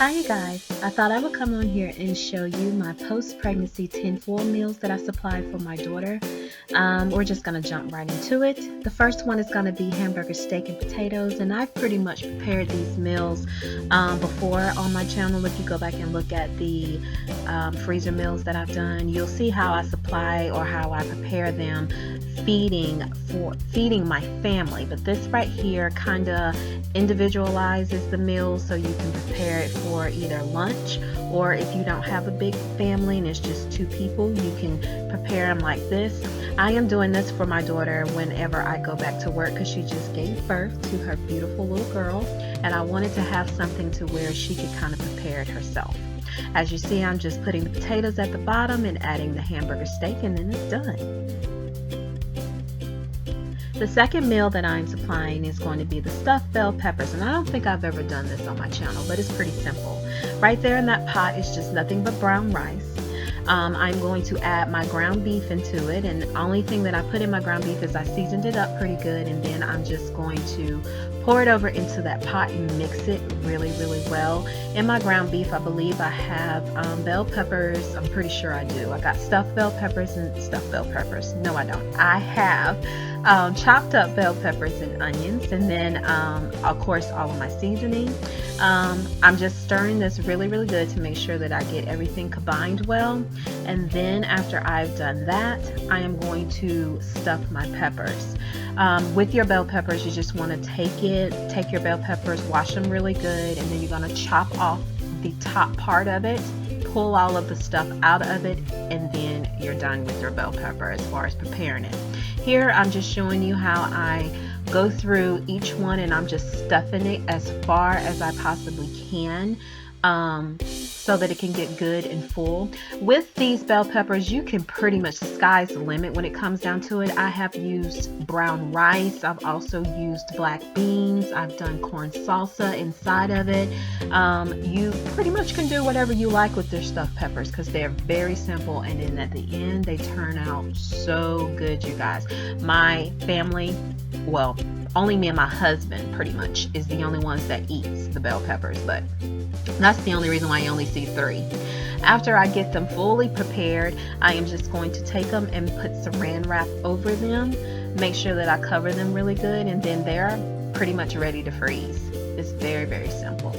Hi you guys, I thought I would come on here and show you my post-pregnancy tinfoil meals that I supply for my daughter. We're just going to jump right into it. The first one is going to be hamburger steak and potatoes, and I've pretty much prepared these meals before on my channel. If you go back and look at the freezer meals that I've done, you'll see how I supply or how I prepare them feeding my family. But this right here kind of individualizes the meal so you can prepare it for either lunch, or if you don't have a big family and it's just two people, you can prepare them like this. I am doing this for my daughter whenever I go back to work because she just gave birth to her beautiful little girl, and I wanted to have something to where she could kind of prepare it herself. As you see, I'm just putting the potatoes at the bottom and adding the hamburger steak, and then it's done. The second meal that I'm supplying is going to be the stuffed bell peppers, and I don't think I've ever done this on my channel, but it's pretty simple. Right there in that pot is just nothing but brown rice. I'm going to add my ground beef into it, and the only thing that I put in my ground beef is I seasoned it up pretty good, and then I'm just going to pour it over into that pot and mix it really well. In my ground beef, I believe I have bell peppers. I'm pretty sure I do. I got stuffed bell peppers and stuffed bell peppers. No, I don't. I have chopped up bell peppers and onions, and then of course all of my seasoning. I'm just stirring this really good to make sure that I get everything combined well, and then after I've done that, I am going to stuff my peppers. With your bell peppers, you just want to take your bell peppers, wash them really good, and then you're going to chop off the top part of it, pull all of the stuff out of it, and then you're done with your bell pepper as far as preparing it. Here I'm just showing you how I go through each one, and I'm just stuffing it as far as I possibly can, so that it can get good and full. With these bell peppers, you can pretty much, sky's the limit when it comes down to it. I have used brown rice. I've also used black beans. I've done corn salsa inside of it. You pretty much can do whatever you like with their stuffed peppers because they're very simple, and then at the end they turn out so good, you guys. My family, well, only me and my husband pretty much is the only ones that eats the bell peppers, but that's the only reason why you only see 3. After I get them fully prepared, I am just going to take them and put saran wrap over them, make sure that I cover them really good, and then they're pretty much ready to freeze. It's very simple.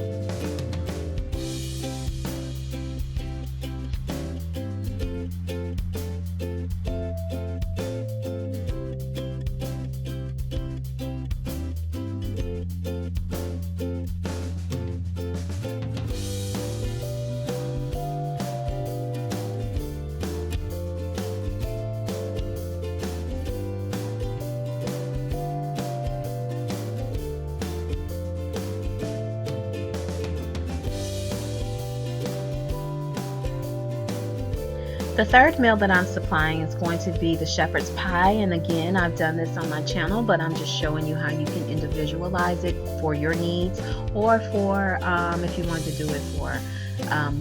The third meal that I'm supplying is going to be the shepherd's pie, and again, I've done this on my channel, but I'm just showing you how you can individualize it for your needs, or for if you want to do it for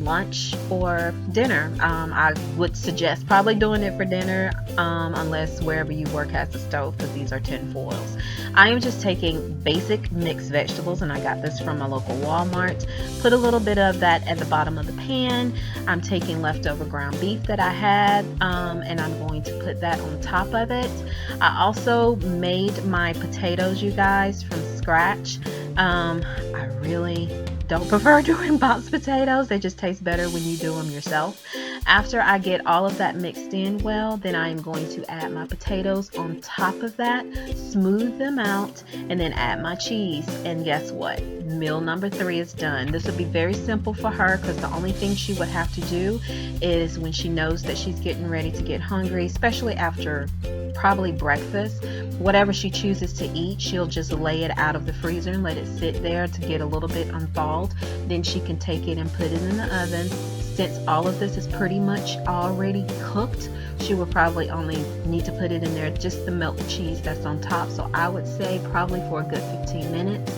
lunch or dinner. I would suggest probably doing it for dinner, unless wherever you work has a stove, because these are tin foils. I am just taking basic mixed vegetables, and I got this from my local Walmart. Put a little bit of that at the bottom of the pan. I'm taking leftover ground beef that I had, and I'm going to put that on top of it. I also made my potatoes, you guys, from scratch. I really don't prefer doing boxed potatoes. They just taste better when you do them yourself. After I get all of that mixed in well, then I am going to add my potatoes on top of that, smooth them out, and then add my cheese. And guess what? Meal number 3 is done. This would be very simple for her because the only thing she would have to do is when she knows that she's getting ready to get hungry, especially after probably breakfast, whatever she chooses to eat, she'll just lay it out of the freezer and let it sit there to get a little bit unthawed. Then she can take it and put it in the oven. Since all of this is pretty much already cooked, she will probably only need to put it in there, just the melted cheese that's on top. So I would say probably for a good 15 minutes,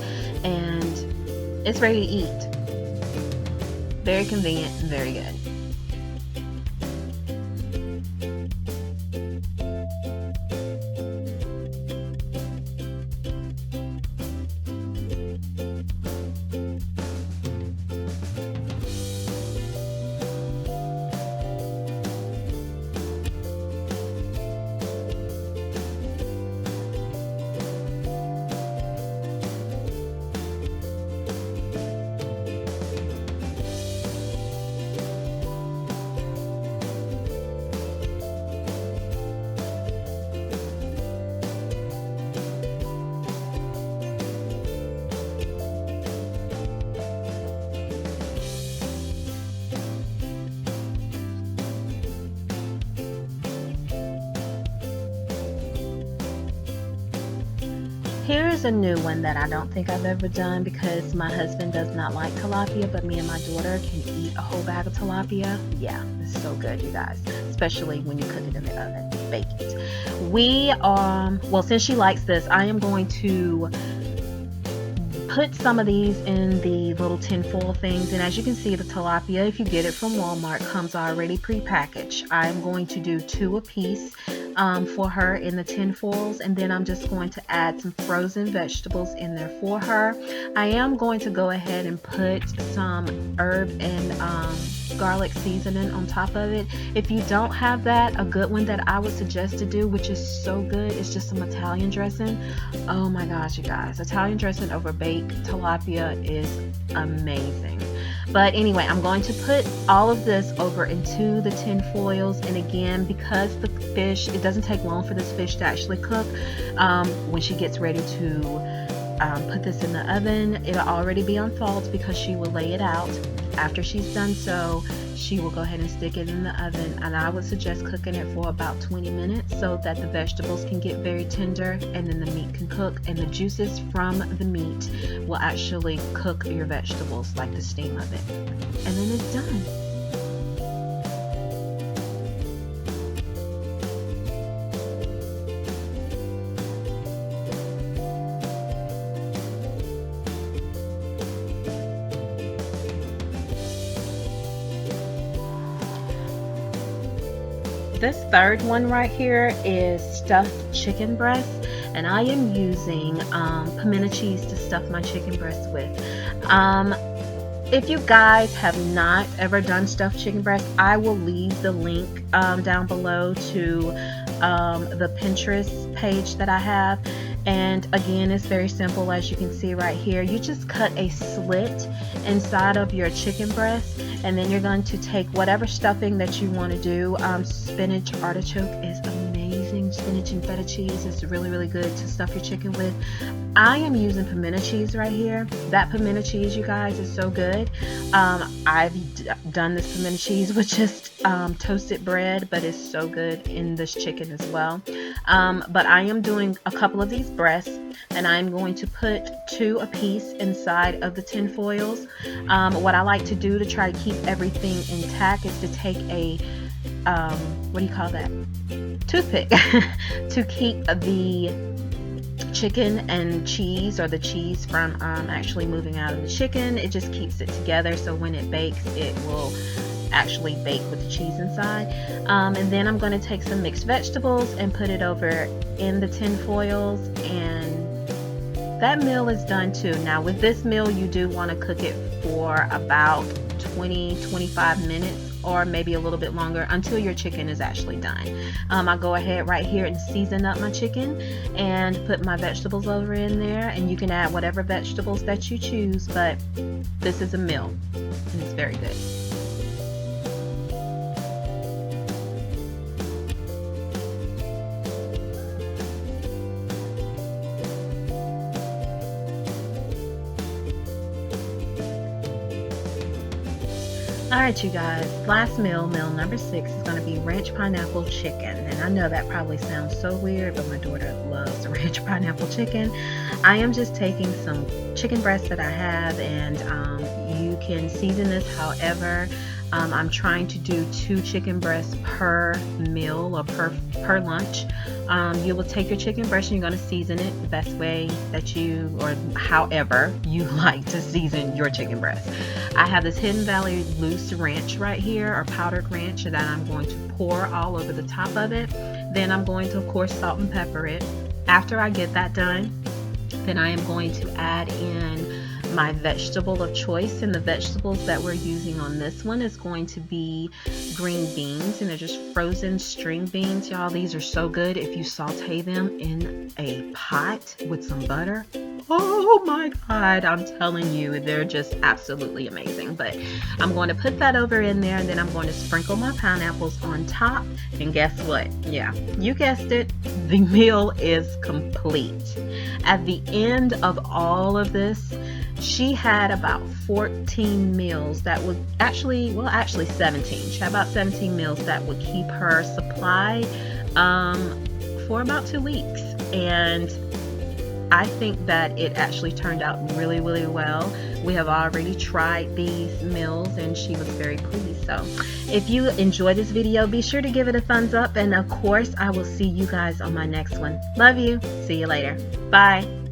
and it's ready to eat. Very convenient and very good. Here is a new one that I don't think I've ever done because my husband does not like tilapia, but me and my daughter can eat a whole bag of tilapia. Yeah, it's so good, you guys, especially when you cook it in the oven, bake it. Well, since she likes this, I am going to put some of these in the little tinfoil things, and as you can see, the tilapia, if you get it from Walmart, comes already pre-packaged. I'm going to do 2 a piece for her in the tinfoils, and then I'm just going to add some frozen vegetables in there for her. I am going to go ahead and put some herb and garlic seasoning on top of it. If you don't have that, a good one that I would suggest to do, which is so good, is just some Italian dressing. Oh my gosh, you guys, Italian dressing over baked tilapia is amazing. But anyway, I'm going to put all of this over into the tin foils, and again, because the fish, it doesn't take long for this fish to actually cook. When she gets ready to put this in the oven, it'll already be unthawed because she will lay it out. After she's done so, she will go ahead and stick it in the oven, and I would suggest cooking it for about 20 minutes so that the vegetables can get very tender and then the meat can cook, and the juices from the meat will actually cook your vegetables, like the steam of it, and then it's done. This third one right here is stuffed chicken breast, and I am using pimento cheese to stuff my chicken breast with. If you guys have not ever done stuffed chicken breast, I will leave the link down below to the Pinterest page that I have. And again, it's very simple, as you can see right here. You just cut a slit inside of your chicken breast, and then you're going to take whatever stuffing that you want to do. Spinach artichoke is amazing. Spinach and feta cheese is really, really good to stuff your chicken with. I am using pimento cheese right here. That pimento cheese, you guys, is so good. I've done this pimento cheese with just toasted bread, but it's so good in this chicken as well. But I am doing a couple of these breasts, and I'm going to put 2 a piece inside of the tin foils. What I like to do to try to keep everything intact is to take a what do you call that, toothpick to keep the chicken and cheese, or the cheese from actually moving out of the chicken. It just keeps it together, so when it bakes, it will actually bake with the cheese inside. And then I'm going to take some mixed vegetables and put it over in the tin foils, and that meal is done too. Now with this meal, you do want to cook it for about 20-25 minutes, or maybe a little bit longer, until your chicken is actually done. I'll go ahead right here and season up my chicken and put my vegetables over in there, and you can add whatever vegetables that you choose, but this is a meal and it's very good. Alright, you guys, last meal, meal number 6, is going to be ranch pineapple chicken. And I know that probably sounds so weird, but my daughter loves ranch pineapple chicken. I am just taking some chicken breasts that I have, and you can season this however. I'm trying to do 2 chicken breasts per meal, or per lunch. You will take your chicken breast and you're going to season it the best way that you, or however you like to season your chicken breast. I have this Hidden Valley loose ranch right here, or powdered ranch, that I'm going to pour all over the top of it. Then I'm going to, of course, salt and pepper it. After I get that done, then I am going to add in my vegetable of choice, and the vegetables that we're using on this one is going to be green beans, and they're just frozen string beans, y'all. These are so good if you saute them in a pot with some butter. Oh my god, I'm telling you, they're just absolutely amazing. But I'm going to put that over in there, and then I'm going to sprinkle my pineapples on top, and guess what? Yeah, you guessed it, the meal is complete. At the end of all of this, she had about 14 meals that would actually 17. She had about 17 meals that would keep her supplied for about 2 weeks. And I think that it actually turned out really, really well. We have already tried these meals and she was very pleased. So if you enjoyed this video, be sure to give it a thumbs up. And of course, I will see you guys on my next one. Love you. See you later. Bye.